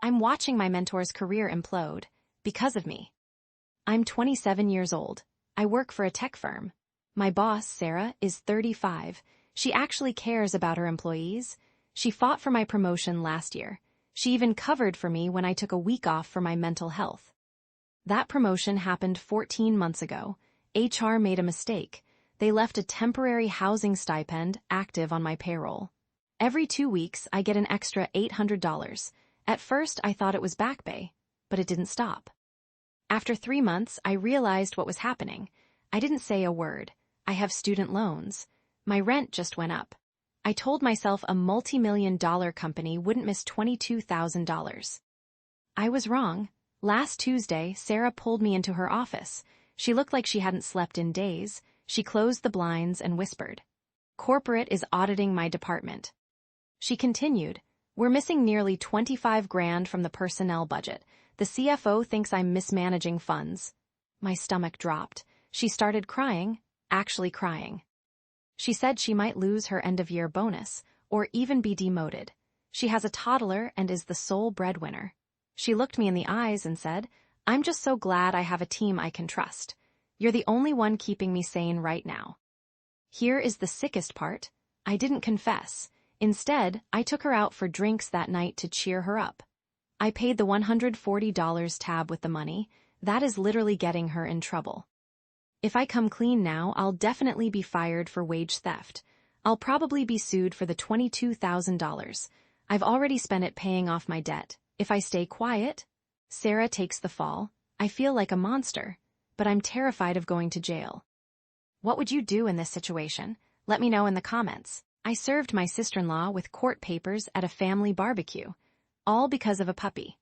I'm watching my mentor's career implode. Because of me. I'm 27 years old. I work for a tech firm. My boss, Sarah, is 35. She actually cares about her employees. She fought for my promotion last year. She even covered for me when I took a week off for my mental health. That promotion happened 14 months ago. HR made a mistake. They left a temporary housing stipend active on my payroll. Every 2 weeks, I get an extra $800. At first, I thought it was back pay, but it didn't stop. After 3 months, I realized what was happening. I didn't say a word. I have student loans. My rent just went up. I told myself a multi-million-dollar company wouldn't miss $22,000. I was wrong. Last Tuesday, Sarah pulled me into her office. She looked like she hadn't slept in days. She closed the blinds and whispered, "Corporate is auditing my department." She continued, "We're missing nearly 25 grand from the personnel budget. The CFO thinks I'm mismanaging funds." My stomach dropped. She started crying, actually crying. She said she might lose her end-of-year bonus, or even be demoted. She has a toddler and is the sole breadwinner. She looked me in the eyes and said, "I'm just so glad I have a team I can trust. You're the only one keeping me sane right now." Here is the sickest part. I didn't confess. Instead, I took her out for drinks that night to cheer her up. I paid the $140 tab with the money. That is literally getting her in trouble. If I come clean now, I'll definitely be fired for wage theft. I'll probably be sued for the $22,000. I've already spent it paying off my debt. If I stay quiet, Sarah takes the fall. I feel like a monster, but I'm terrified of going to jail. What would you do in this situation? Let me know in the comments. I served my sister-in-law with court papers at a family barbecue, all because of a puppy.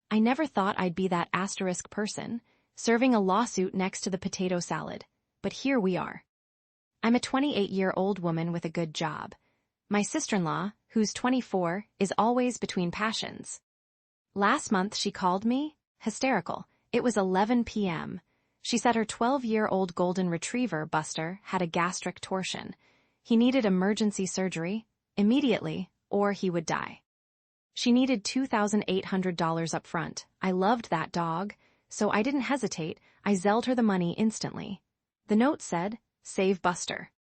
I never thought I'd be that asterisk person, serving a lawsuit next to the potato salad, but here we are. I'm a 28-year-old woman with a good job. My sister-in-law, who's 24, is always between passions. Last month she called me, hysterical. It was 11 p.m. She said her 12-year-old golden retriever, Buster, had a gastric torsion. He needed emergency surgery, immediately, or he would die. She needed $2,800 up front. I loved that dog, so I didn't hesitate. I Zelled her the money instantly. The note said, "Save Buster."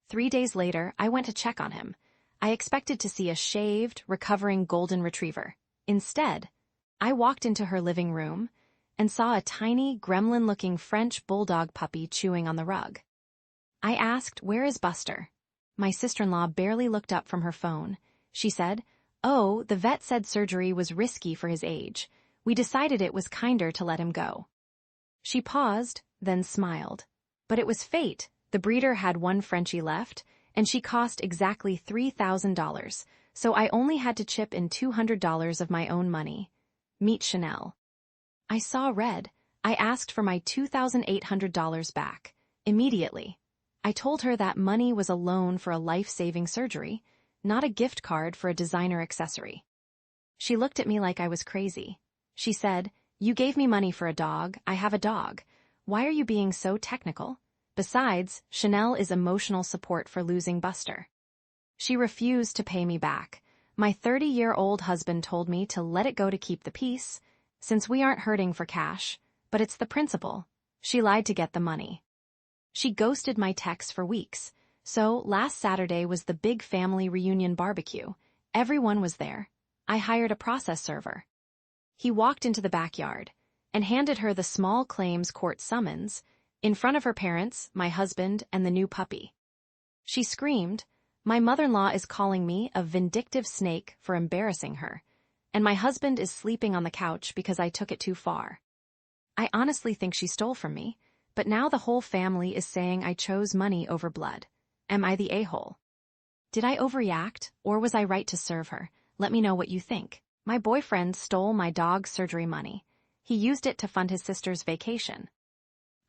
3 days later, I went to check on him. I expected to see a shaved, recovering golden retriever. Instead, I walked into her living room and saw a tiny, gremlin-looking French bulldog puppy chewing on the rug. I asked, "Where is Buster?" My sister-in-law barely looked up from her phone. She said, "Oh, the vet said surgery was risky for his age. We decided it was kinder to let him go." She paused, then smiled. But it was fate. The breeder had one Frenchie left, and she cost exactly $3,000, so I only had to chip in $200 of my own money. Meet Chanel. I saw red. I asked for my $2,800 back. Immediately. I told her that money was a loan for a life-saving surgery, not a gift card for a designer accessory. She looked at me like I was crazy. She said, "You gave me money for a dog. I have a dog. Why are you being so technical? Besides, Chanel is emotional support for losing Buster." She refused to pay me back. My 30-year-old husband told me to let it go to keep the peace, since we aren't hurting for cash, but it's the principle. She lied to get the money. She ghosted my texts for weeks, so last Saturday was the big family reunion barbecue. Everyone was there. I hired a process server. He walked into the backyard and handed her the small claims court summons in front of her parents, my husband, and the new puppy. She screamed, "My mother-in-law is calling me a vindictive snake for embarrassing her, and my husband is sleeping on the couch because I took it too far." I honestly think she stole from me, but now the whole family is saying I chose money over blood. Am I the a-hole? Did I overreact, or was I right to serve her? Let me know what you think. My boyfriend stole my dog's surgery money. He used it to fund his sister's vacation.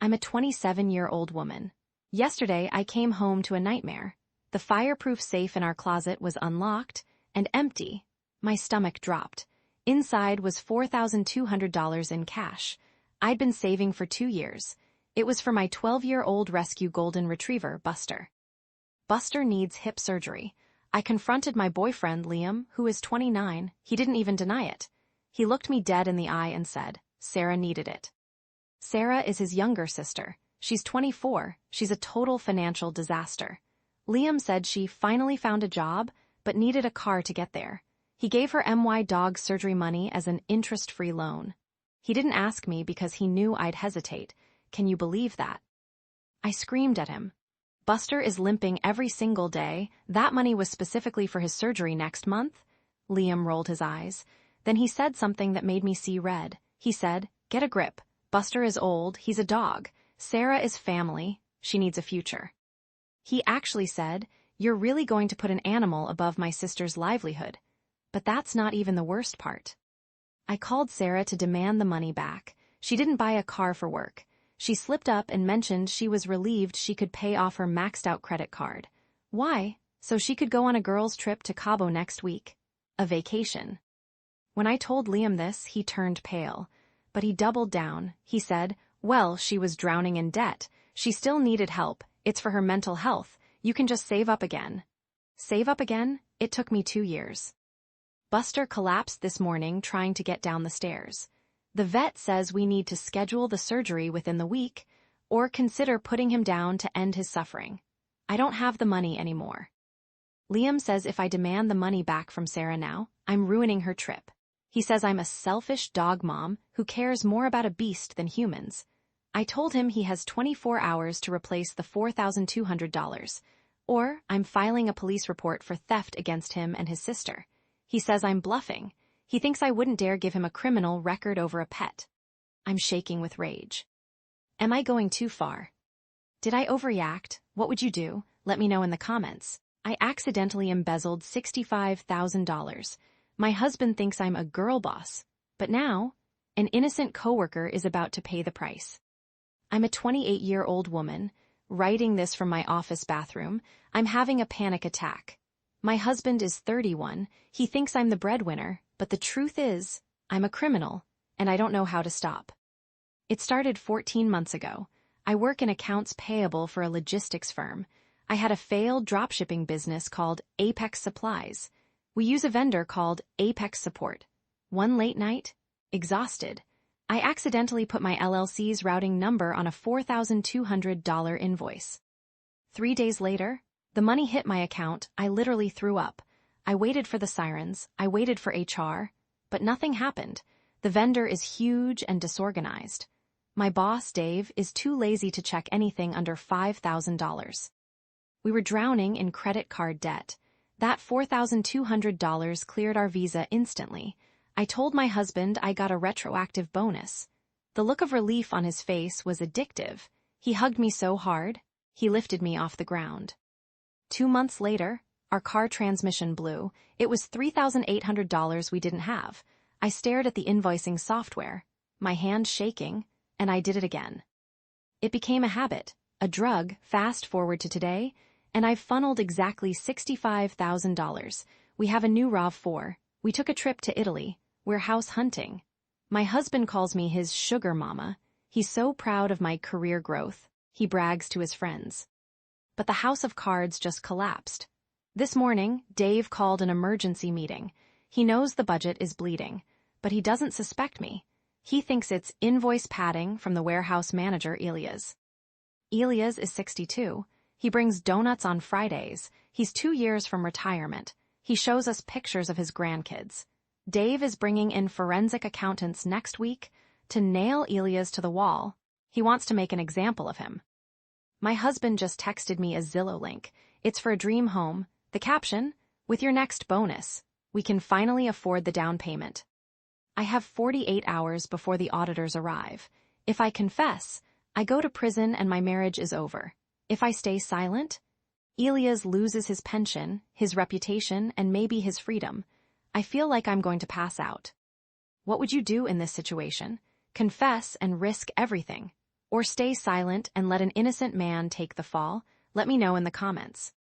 I'm a 27-year-old woman. Yesterday, I came home to a nightmare. The fireproof safe in our closet was unlocked and empty. My stomach dropped. Inside was $4,200 in cash. I'd been saving for 2 years. It was for my 12-year-old rescue golden retriever, Buster. Buster needs hip surgery. I confronted my boyfriend, Liam, who is 29. He didn't even deny it. He looked me dead in the eye and said, Sarah needed it. Sarah is his younger sister. She's 24. She's a total financial disaster. Liam said she finally found a job, but needed a car to get there. He gave her MY dog surgery money as an interest-free loan. He didn't ask me because he knew I'd hesitate. Can you believe that? I screamed at him. Buster is limping every single day. That money was specifically for his surgery next month? Liam rolled his eyes. Then he said something that made me see red. He said, get a grip. Buster is old. He's a dog. Sarah is family. She needs a future. He actually said, you're really going to put an animal above my sister's livelihood. But that's not even the worst part. I called Sarah to demand the money back. She didn't buy a car for work. She slipped up and mentioned she was relieved she could pay off her maxed-out credit card. Why? So she could go on a girls' trip to Cabo next week. A vacation. When I told Liam this, he turned pale. But he doubled down. He said, well, she was drowning in debt. She still needed help. It's for her mental health. You can just save up again. Save up again? It took me 2 years. Buster collapsed this morning trying to get down the stairs. The vet says we need to schedule the surgery within the week, or consider putting him down to end his suffering. I don't have the money anymore. Liam says if I demand the money back from Sarah now, I'm ruining her trip. He says I'm a selfish dog mom who cares more about a beast than humans. I told him he has 24 hours to replace the $4,200, or I'm filing a police report for theft against him and his sister. He says I'm bluffing. He thinks I wouldn't dare give him a criminal record over a pet. I'm shaking with rage. Am I going too far? Did I overreact? What would you do? Let me know in the comments. I accidentally embezzled $65,000. My husband thinks I'm a girl boss, but now, an innocent coworker is about to pay the price. I'm a 28-year-old woman, writing this from my office bathroom. I'm having a panic attack. My husband is 31. He thinks I'm the breadwinner, but the truth is, I'm a criminal, and I don't know how to stop. It started 14 months ago. I work in accounts payable for a logistics firm. I had a failed dropshipping business called Apex Supplies. We use a vendor called Apex Support. One late night, exhausted, I accidentally put my LLC's routing number on a $4,200 invoice. 3 days later, the money hit my account. I literally threw up. I waited for the sirens. I waited for HR, but nothing happened. The vendor is huge and disorganized. My boss, Dave, is too lazy to check anything under $5,000. We were drowning in credit card debt. That $4,200 cleared our visa instantly. I told my husband I got a retroactive bonus. The look of relief on his face was addictive. He hugged me so hard, he lifted me off the ground. 2 months later, our car transmission blew. It was $3,800 we didn't have. I stared at the invoicing software, my hand shaking, and I did it again. It became a habit, a drug. Fast forward to today, and I've funneled exactly $65,000. We have a new RAV4. We took a trip to Italy. We're house hunting. My husband calls me his sugar mama. He's so proud of my career growth. He brags to his friends. But the house of cards just collapsed. This morning, Dave called an emergency meeting. He knows the budget is bleeding, but he doesn't suspect me. He thinks it's invoice padding from the warehouse manager, Elias. Elias is 62. He brings donuts on Fridays. He's 2 years from retirement. He shows us pictures of his grandkids. Dave is bringing in forensic accountants next week to nail Elias to the wall. He wants to make an example of him. My husband just texted me a Zillow link. It's for a dream home. The caption, with your next bonus, we can finally afford the down payment. I have 48 hours before the auditors arrive. If I confess, I go to prison and my marriage is over. If I stay silent, Elias loses his pension, his reputation, and maybe his freedom. I feel like I'm going to pass out. What would you do in this situation? Confess and risk everything, or stay silent and let an innocent man take the fall? Let me know in the comments.